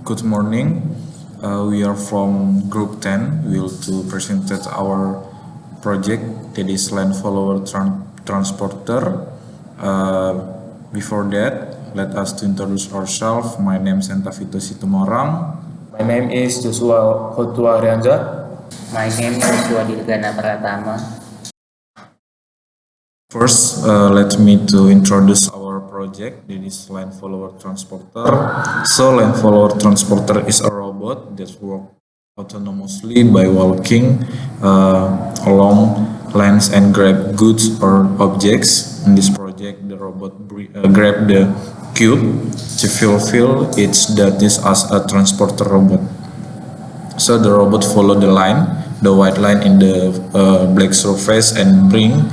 Good morning. We are from Group 10. We will to present our project that is land follower transporter. Before that, let us to introduce ourselves. My name is Entavito Situmorang. My name is Joshua Hotua Rianza. My name is Joshua Dirgana Pratama. First, let me to introduce our project. That is land follower transporter. So land follower transporter is a robot that works autonomously by walking along lands and grab goods or objects. In this project, the robot grab the cube to fulfill its duties as a transporter robot. So the robot follow the white line in the black surface and bring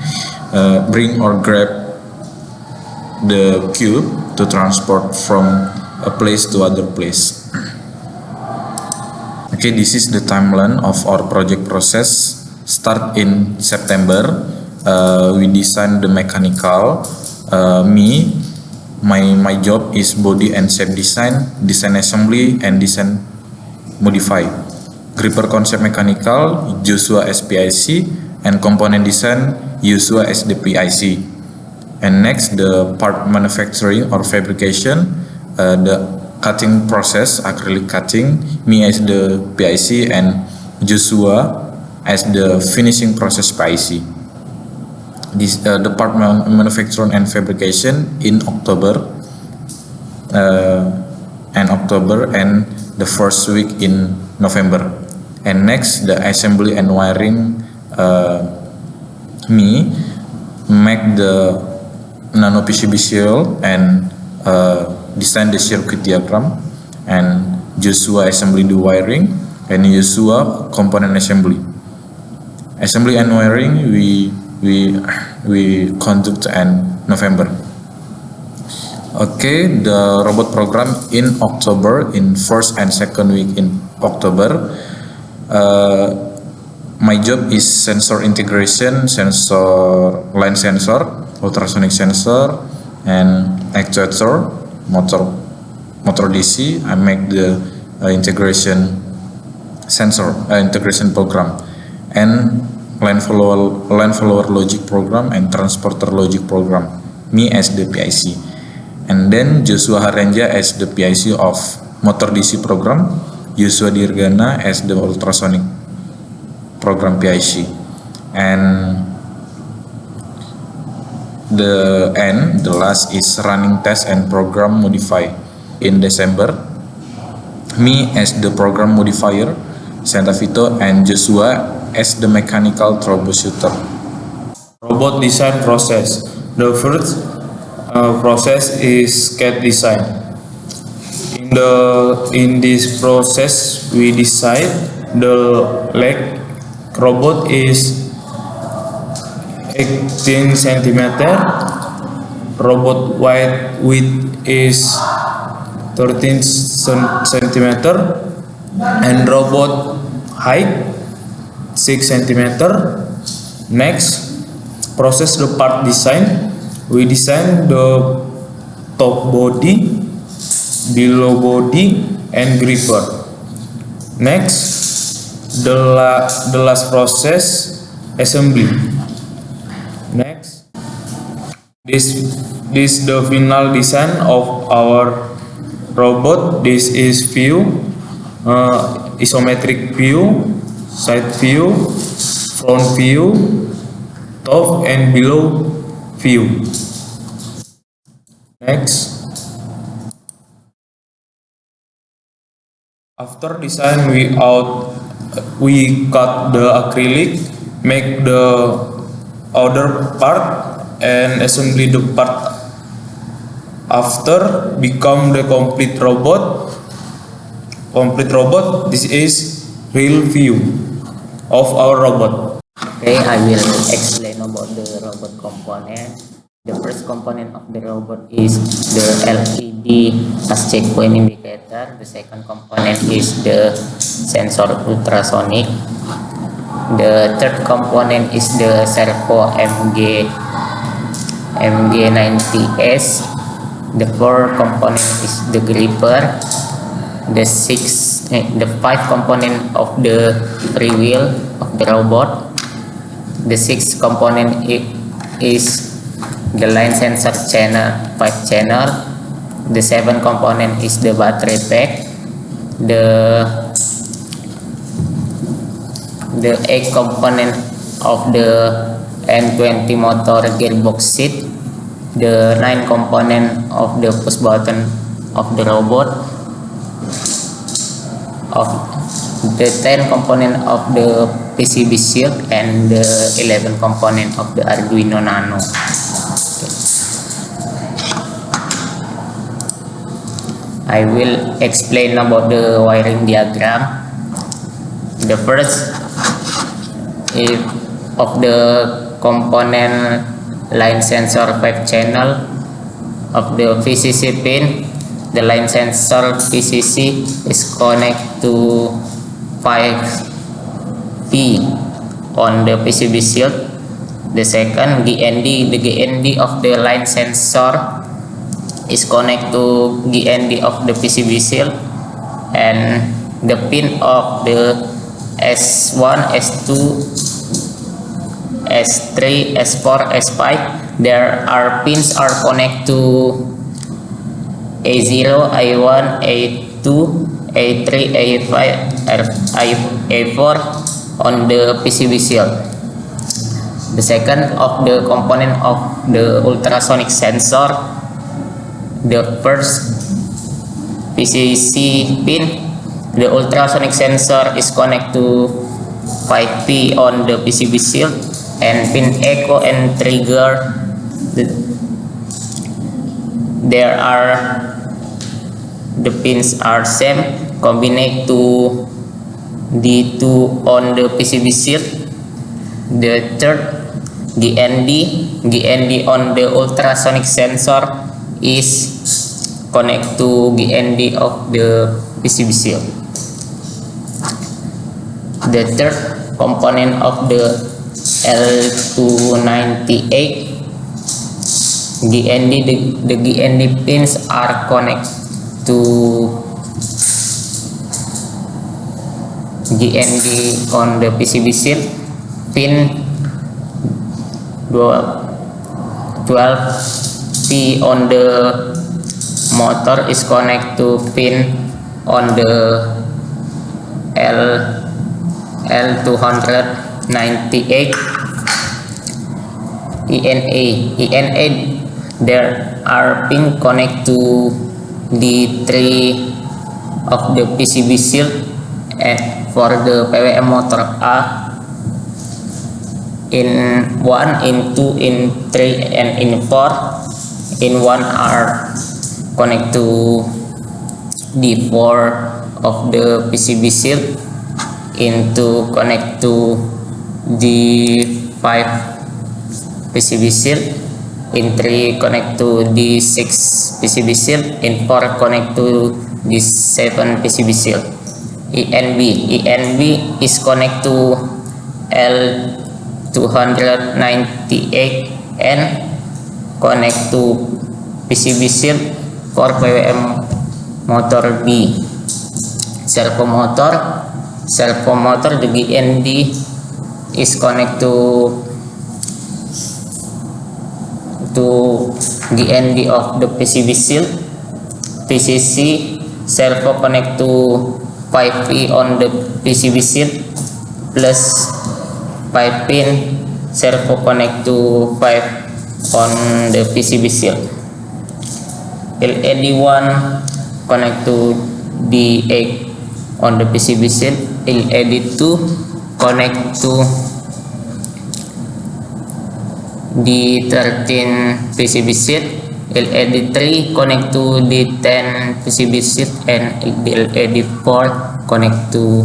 or grab the cube to transport from a place to other place. Okay, this is the timeline of our project process. Start in September. We design the mechanical. My job is body and shape design assembly, and design modify. Gripper concept mechanical, Joshua as PIC, and component design, Joshua as the PIC. And next, the part manufacturing or fabrication, the cutting process, acrylic cutting, me as the PIC and Joshua as the finishing process PIC. This the part manufacturing and fabrication in October and the first week in November. And next, the assembly and wiring, me make the nano PCB shell and design the circuit diagram, and Joshua assembly the wiring, and Joshua component assembly and wiring we conduct in November. Okay, the robot program in October, in first and second week in October. My job is sensor integration, line sensor, ultrasonic sensor, and actuator, motor DC. I make the integration program, and line follower logic program and transporter logic program. Me as the PIC, and then Joshua Harenja as the PIC of motor DC program. Joshua Dirgana as the ultrasonic program PIC, and the last is running test and program modify in December. Me as the program modifier, Entavito, and Joshua as the mechanical troubleshooter. Robot design process. The first process is CAD design. In this process, we decide the leg robot is 18 cm. Robot width is 13 cm, and robot height 6 cm. Next, process the part design. We design the top body, below body, and gripper. Next, the last process, assembly. Next, this the final design of our robot. This is view, isometric view, side view, front view, top and below view. Next, after design, we cut the acrylic, make the other part, and assembly the part. After become the complete robot. This is real view of our robot. Okay, I will explain about the robot component. The first component of the robot is the LED as checkpoint indicator. The second component is the sensor ultrasonic. The third component is the servo MG90S. The fourth component is the gripper. the 5 component of the free wheel of the robot. The 6th component is the line sensor channel, 5 channel. The 7th component is the battery pack. The 8th component of the N20 motor gearbox seat. The 9th component of the push button of the robot. Of the 10th component of the PCB shield, and the 11th component of the Arduino Nano. I will explain about the wiring diagram. The first is of the component line sensor 5 channel of the VCC pin. The line sensor VCC is connected to 5P on the PCB shield. The second GND, the GND of the line sensor is connected to GND of the PCB shield, and the pin of the S1, S2, S3, S4, S5, there are pins are connected to A0, A1, A2, A3, A5, A4 on the PCB shield. The second of the component of the ultrasonic sensor, the first PCC pin, the ultrasonic sensor is connected to 5P on the PCB shield, and pin echo and trigger, the pins are same, combined to D2 on the PCB shield. The third GND on the ultrasonic sensor is connected to GND of the PCB shield. The third component of the L298 GND, the GND pins are connected to GND on the PCB shield. Pin 12P on the motor is connected to pin on the L298 ENA. There are pin connected to D3 of the PCB shield, and for the PWM motor A, in 1, in 2, in 3, and in 4. In 1 are connected to D4 of the PCB shield, in 2 connect to D5 PCB shield, in 3 connect to D6 PCB shield, in 4 connect to D7 PCB shield. ENB is connect to L298N, connect to PCB shield for PWM motor B. Servo motor, the GND is connect to GND of the PCB shield. PCC servo connect to 5P on the PCB shield, plus 5 pin servo connect to 5 on the PCB shield. LED 1 connect to D8 on the PCB shield. LED 2 connect to D13 PCB shield. LED 3 connect to D10 PCB shield, and LED 4 connect to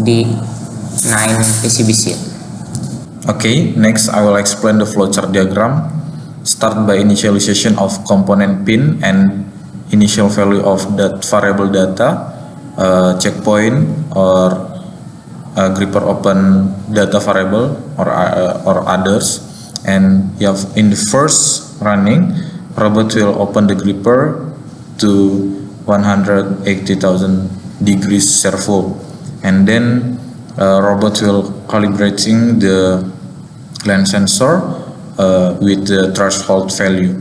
D9 PCB shield. Okay, next I will explain the flowchart diagram. Start by initialization of component pin and initial value of that variable data, checkpoint or gripper open data variable or others. And in the first running, robot will open the gripper to 180,000 degrees servo, and then robot will calibrating the lane sensor with the threshold value.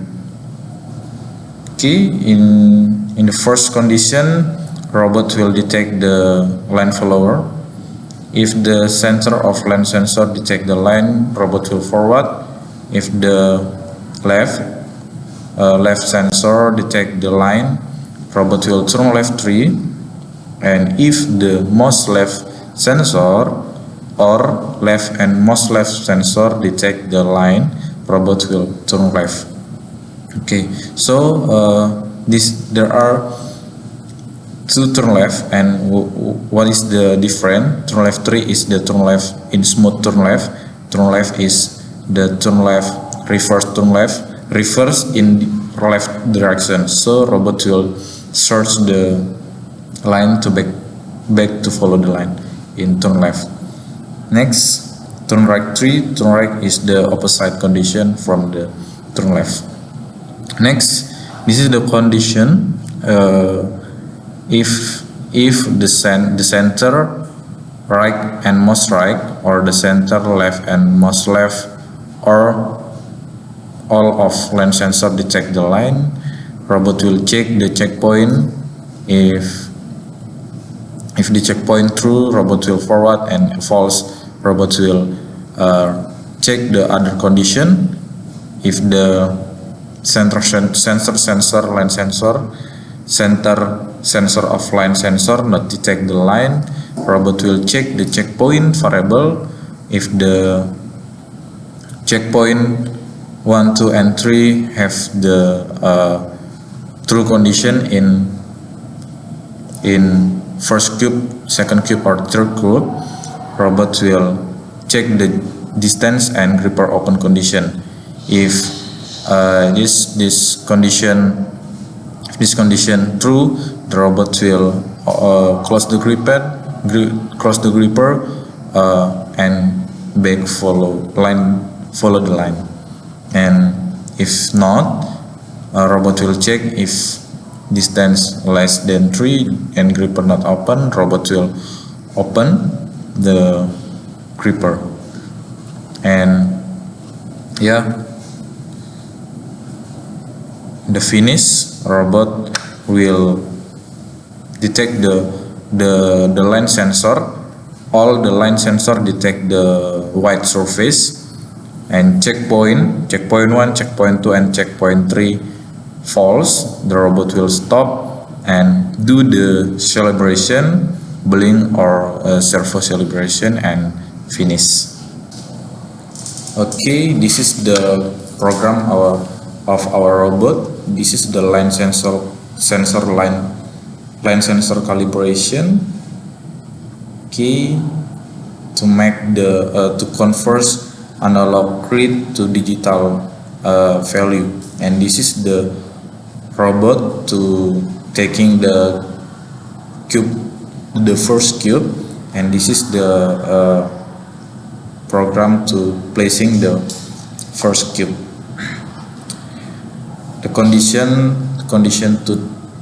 Okay, in the first condition, robot will detect the line follower. If the center of line sensor detect the line, robot will forward. If the left sensor detect the line, robot will turn left 3. And if the most left sensor or left and most left sensor detect the line, robot will turn left. Okay, so there are two turn left, and what is the difference? Turn left 3 is the turn left in smooth turn left. Turn left is the turn left, reverse turn left, reverse in left direction. So robot will search the line to back to follow the line in turn left. Next, turn right 3. Turn right is the opposite condition from the turn left. Next, this is the condition if the center right and most right, or the center left and most left, or all of lane sensor detect the line, robot will check the checkpoint. If the checkpoint true, robot will forward, and false, robot will check the other condition. If the center of line sensor not detect the line, robot will check the checkpoint variable. If the checkpoint 1, 2, and 3 have the true condition in first cube, second cube, or third cube, robot will check the distance and gripper open condition. If this condition true, the robot will close the gripper and back follow the line. And if not, robot will check if distance less than 3 and gripper not open, robot will open the gripper. And yeah, the finish, robot will detect the line sensor. All the line sensor detect the white surface, and checkpoint 1, checkpoint 2, and checkpoint 3 false. The robot will stop and do the celebration, blink or servo celebration, and finish. Okay, this is the program of our robot. This is the line sensor calibration. Okay, to make to convert analog grid to digital value. And this is the robot to taking the first cube, and this is the program to placing the first cube. The condition to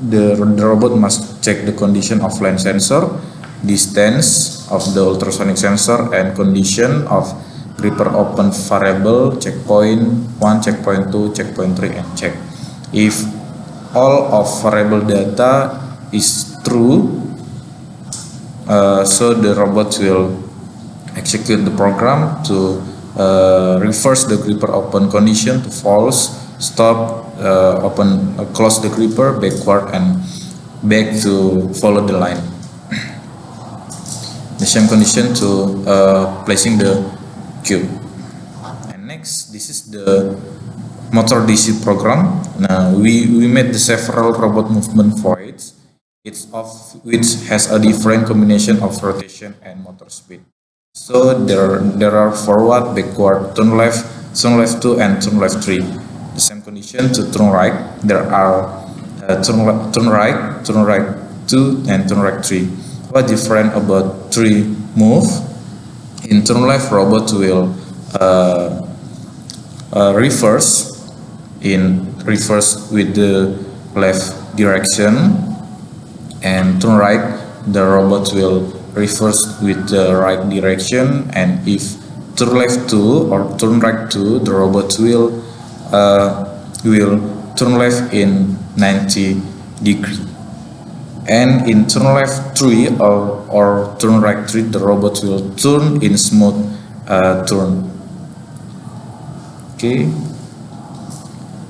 the robot must check the condition of line sensor, distance of the ultrasonic sensor, and condition of gripper open variable, checkpoint 1, checkpoint 2, checkpoint 3, and check. If all of variable data is true, so the robot will execute the program to reverse the gripper open condition to false, stop, close the gripper backward, and back to follow the line. The same condition to placing the cube. And next, this is the motor DC program. Now we made the several robot movement voids, which has a different combination of rotation and motor speed. So there are forward, backward, turn left 2, and turn left 3. The same condition to turn right. There are turn right 2, and turn right 3. What different about 3 move? In turn left, robot will reverse with the left direction, and turn right, the robot will reverse with the right direction, and if turn left to or turn right to, the robot will turn left in 90 degree. And in turn left 3 or turn right 3, the robot will turn in smooth turn. Okay,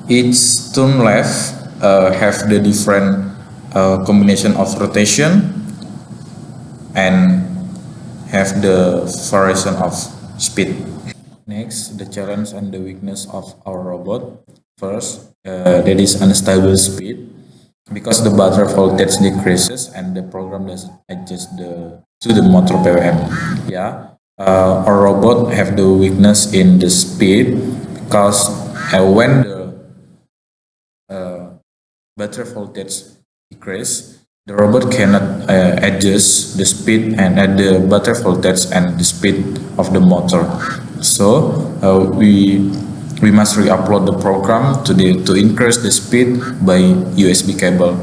each turn left have the different combination of rotation and have the variation of speed. Next, the challenge and the weakness of our robot. First, that is unstable speed, because the battery voltage decreases and the program doesn't adjust to the motor PWM. Yeah, our robot have the weakness in the speed, because when the battery voltage decrease, the robot cannot adjust the speed and add the battery voltage and the speed of the motor. So we must re-upload the program to increase the speed by USB cable.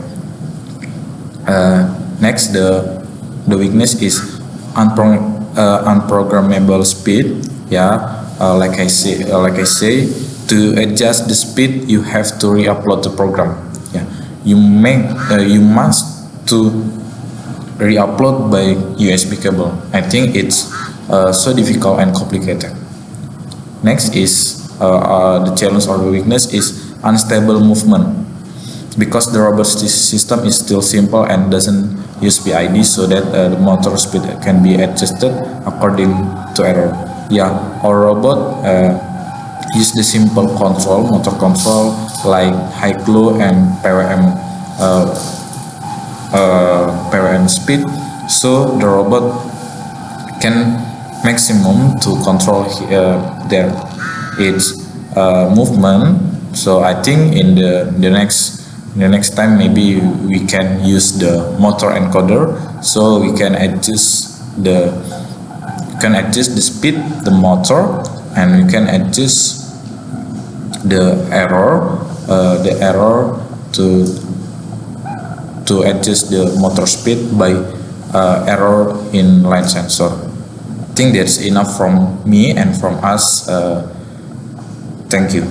Next, the weakness is unprogrammable speed. Yeah, like I say, to adjust the speed, you have to re-upload the program. Yeah, you must to re-upload by USB cable. I think it's so difficult and complicated. Next is the challenge or the weakness is unstable movement, because the robot system is still simple and doesn't use PID, so that the motor speed can be adjusted according to error. Yeah, our robot use the simple control, motor control like high low and PWM speed, so the robot can maximum to control its movement. So I think in the next time maybe we can use the motor encoder, so we can adjust the speed, the motor, and we can adjust the error to adjust the motor speed by error in line sensor. I think that's enough from me and from us. Thank you.